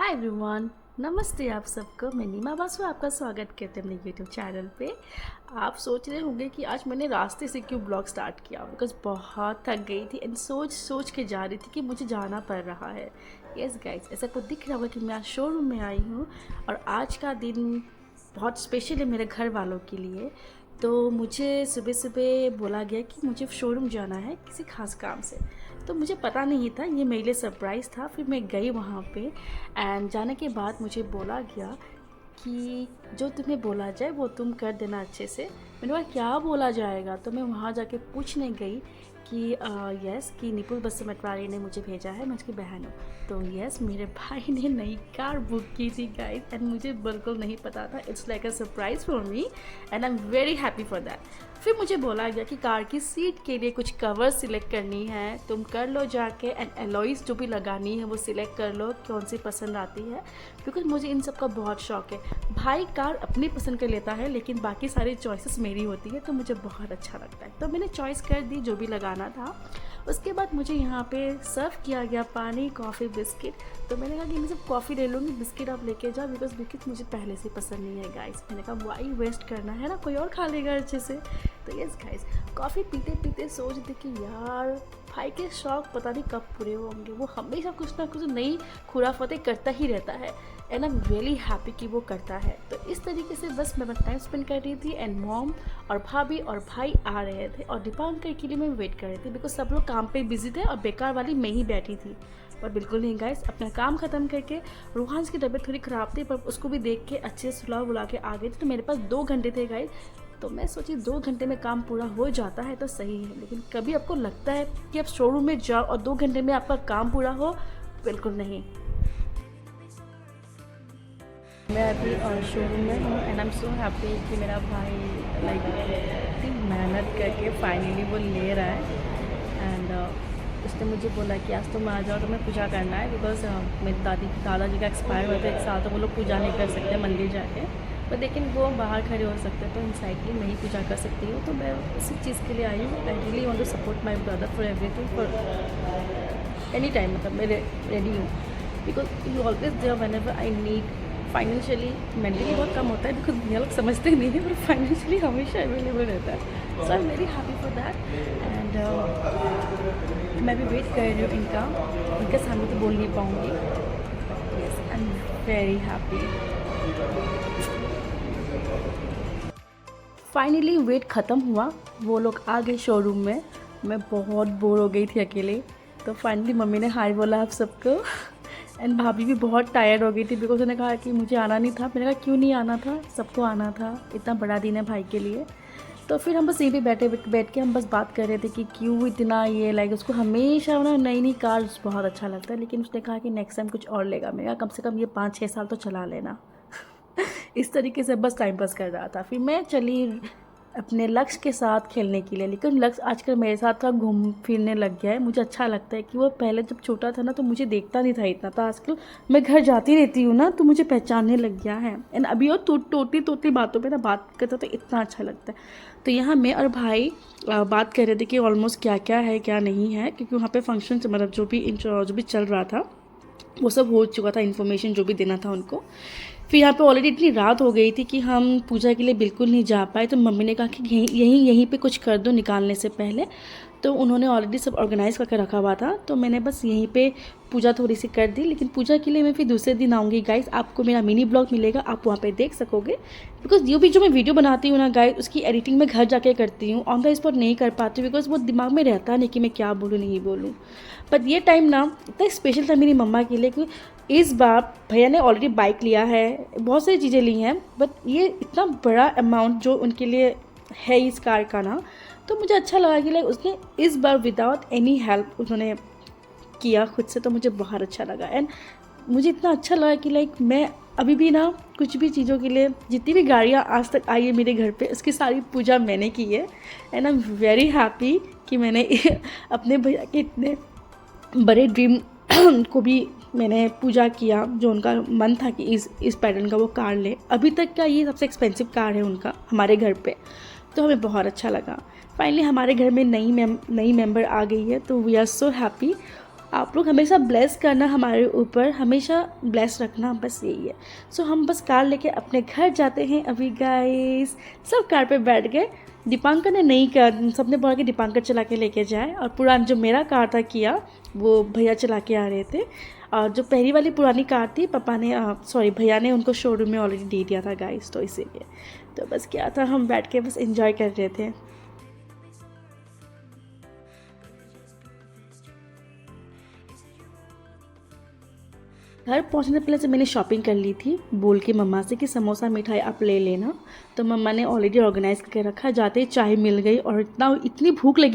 Hi everyone, नमस्ते आप सबको। मैं नीमा बासु आपका स्वागत करते हैं अपने यूट्यूब चैनल पे। आप सोच रहे होंगे कि आज मैंने रास्ते से क्यों ब्लॉग स्टार्ट किया, बिकॉज बहुत थक गई थी एंड सोच सोच के जा रही थी कि मुझे जाना पड़ रहा है। यस गाइस, ऐसा कुछ दिख रहा होगा कि मैं आज शोरूम में आई हूँ और आज का दिन बहुत स्पेशल है मेरे घर वालों के लिए। तो मुझे सुबह सुबह बोला गया कि मुझे शोरूम जाना है किसी खास काम से। तो मुझे पता नहीं था, ये मेरे लिए सरप्राइज़ था। फिर मैं गई वहाँ पे एंड जाने के बाद मुझे बोला गया कि जो तुम्हें बोला जाए वो तुम कर देना अच्छे से। मैंने बोला क्या बोला जाएगा, तो मैं वहाँ जाके पूछने गई कि यस कि निपुल बसमटवारी ने मुझे भेजा है, मैं उसकी बहन हूँ। तो यस, मेरे भाई ने नई कार बुक की थी गाइस एंड मुझे बिल्कुल नहीं पता था। It's like a surprise for me and I am very happy for that. फिर मुझे बोला गया कि कार की सीट के लिए कुछ कवर सिलेक्ट करनी है, तुम कर लो जाके एंड एलॉयज़ जो भी लगानी है वो सिलेक्ट कर लो, कौन सी पसंद आती है। बिकॉज मुझे इन सब का बहुत शौक है। भाई कार अपनी पसंद कर लेता है लेकिन बाकी सारी चॉइसेस मेरी होती है, तो मुझे बहुत अच्छा लगता है। तो मैंने चॉइस कर दी जो भी लगाना था। उसके बाद मुझे यहाँ पे सर्व किया गया पानी, कॉफ़ी, बिस्किट। तो मैंने कहा कि मैं सिर्फ कॉफ़ी ले लूँगी, बिस्किट आप लेके जाओ, बिकॉज बिस्किट मुझे पहले से पसंद नहीं है गाइस। मैंने कहा वाई वेस्ट करना है ना, कोई और खा लेगा अच्छे से। तो यस गाइस, कॉफ़ी पीते पीते सोच दी कि यार भाई के शौक पता नहीं कब पूरे होंगे। वो हमेशा कुछ ना कुछ नई खुराफतें करता ही रहता है and I am really happy कि वो करता है। तो इस तरीके से बस मैं टाइम स्पेंड कर रही थी एंड मॉम और भाभी और भाई आ रहे थे और दीपांकर के लिए मैं वेट कर रही थी, बिकॉज सब लोग काम पे बिजी थे और बेकार वाली मैं ही बैठी थी। पर बिल्कुल नहीं गाइस, अपना काम ख़त्म करके रूहान की तबीयत थोड़ी ख़राब थी पर उसको भी देख के अच्छे से सुला बुला के आ गई थी। तो मेरे पास 2 घंटे थे गाइस। तो मैं सोची 2 घंटे में काम पूरा हो जाता है तो सही है, लेकिन कभी आपको लगता है कि आप शोरूम में जाओ और 2 घंटे में आपका काम पूरा हो? बिल्कुल नहीं। मैं अभी शोरूम में हूँ and I am so happy कि मेरा भाई लाइक इतनी मेहनत करके फाइनली वो ले रहा है। एंड उसने मुझे बोला कि आज तुम आ जाओ, तो मैं पूजा करना है, बिकॉज मेरी दादाजी का एक्सपायर हुआ था 1 साल, तो वो लोग पूजा नहीं कर सकते मंदिर जाके। पर लेकिन वो बाहर खड़े हो सकते हैं, तो इनसाइडली मैं ही पूजा कर सकती हूँ। तो मैं उसी चीज़ के लिए आई हूँ। I really want to support my brother for everything, for any time. मतलब मैं रेडी हूँ, because you always there whenever I need. Financially mentally बहुत कम होता है, बिकॉज ये लोग समझते नहीं है, पर फाइनेंशियली हमेशा अवेलेबल रहता है। So I am very happy for that and मैं भी वेट कर रही हूँ इनका सामने तो बोल नहीं पाऊँगी। Yes, I am very happy. Finally wait ख़त्म हुआ, वो लोग आ गए शोरूम में। मैं बहुत बोर हो गई थी अकेले, तो फाइनली मम्मी ने हाय बोला आप सबको एंड भाभी भी बहुत टायर्ड हो गई थी, बिकॉज उन्होंने कहा कि मुझे आना नहीं था। मैंने कहा क्यों नहीं आना था, सबको आना था, इतना बड़ा दिन है भाई के लिए। तो फिर हम बस यहीं पे बैठ के हम बस बात कर रहे थे कि क्यों इतना ये लाइक उसको हमेशा ना नई नई कार बहुत अच्छा लगता है, लेकिन उसने कहा कि नेक्स्ट टाइम कुछ और लेगा। मैंने कहा कम से कम ये 5-6 साल तो चला लेना। इस तरीके से बस टाइम पास कर रहा था। फिर मैं चली अपने लक्ष्य के साथ खेलने के लिए, लेकिन लक्ष्य आजकल मेरे साथ थोड़ा घूम फिरने लग गया है। मुझे अच्छा लगता है कि वो पहले जब छोटा था ना तो मुझे देखता नहीं था इतना, तो आजकल मैं घर जाती रहती हूँ ना तो मुझे पहचानने लग गया है एंड अभी और टोटी बातों पे ना बात करता तो इतना अच्छा लगता है। तो यहाँ मैं और भाई बात कर रहे थे कि ऑलमोस्ट क्या क्या है क्या नहीं है, क्योंकि वहाँ पे फंक्शन मतलब जो भी चल रहा था वो सब हो चुका था, इन्फॉर्मेशन जो भी देना था उनको। फिर यहाँ पे ऑलरेडी इतनी रात हो गई थी कि हम पूजा के लिए बिल्कुल नहीं जा पाए। तो मम्मी ने कहा कि यहीं पे कुछ कर दो निकालने से पहले। तो उन्होंने ऑलरेडी सब ऑर्गेनाइज़ करके रखा हुआ था, तो मैंने बस यहीं पे पूजा थोड़ी सी कर दी। लेकिन पूजा के लिए मैं फिर दूसरे दिन आऊँगी गाइस, आपको मेरा मिनी ब्लॉग मिलेगा, आप वहाँ पे देख सकोगे। बिकॉज ये भी जो मैं वीडियो बनाती हूँ ना गाइस, उसकी एडिटिंग मैं घर जाके करती हूँ, ऑन द स्पॉट नहीं कर पाती हूँ, बिकॉज वो दिमाग में रहता नहीं कि मैं क्या बोलूँ नहीं बोलूँ। बट ये टाइम ना इतना स्पेशल था मेरी मम्मा के लिए कि इस बार भैया ने ऑलरेडी बाइक लिया है, बहुत सारी चीज़ें ली हैं, बट ये इतना बड़ा अमाउंट जो उनके लिए है इस कार का ना, तो मुझे अच्छा लगा कि लाइक उसने इस बार विदाउट एनी हेल्प उन्होंने किया खुद से, तो मुझे बहुत अच्छा लगा। एंड मुझे इतना अच्छा लगा कि लाइक मैं अभी भी ना कुछ भी चीज़ों के लिए, जितनी भी गाड़ियाँ आज तक आई है मेरे घर पे, उसकी सारी पूजा मैंने की है and I am very happy कि मैंने अपने भैया के इतने बड़े ड्रीम को भी मैंने पूजा किया, जो उनका मन था कि इस पैटर्न का वो कार ले। अभी तक का ये सबसे एक्सपेंसिव कार है उनका हमारे घर पे, तो हमें बहुत अच्छा लगा। फाइनली हमारे घर में नई मेंबर आ गई है, तो वी आर सो हैप्पी। आप लोग हमेशा ब्लेस करना हमारे ऊपर, हमेशा ब्लेस रखना, बस यही है। सो हम बस कार लेके अपने घर जाते हैं अभी गाइस। सब कार पे बैठ गए। दीपांकर ने नहीं कार, सबने बोला कि दीपांकर चला के लेके जाए, और पुराना जो मेरा कार था किया, वो भैया चला के आ रहे थे। और जो पहली वाली पुरानी कार थी, पापा ने सॉरी भैया ने उनको शोरूम में ऑलरेडी दे दिया था गाइस, तो इसीलिए तो बस क्या था, हम बैठ के बस एंजॉय कर रहे थे। घर पहुंचने से पहले से मैंने शॉपिंग कर ली थी, बोल के मम्मा से कि समोसा मिठाई आप ले लेना। तो मम्मा ने ऑलरेडी ऑर्गेनाइज करके रखा, जाते ही चाय मिल गई और इतनी भूख लगी।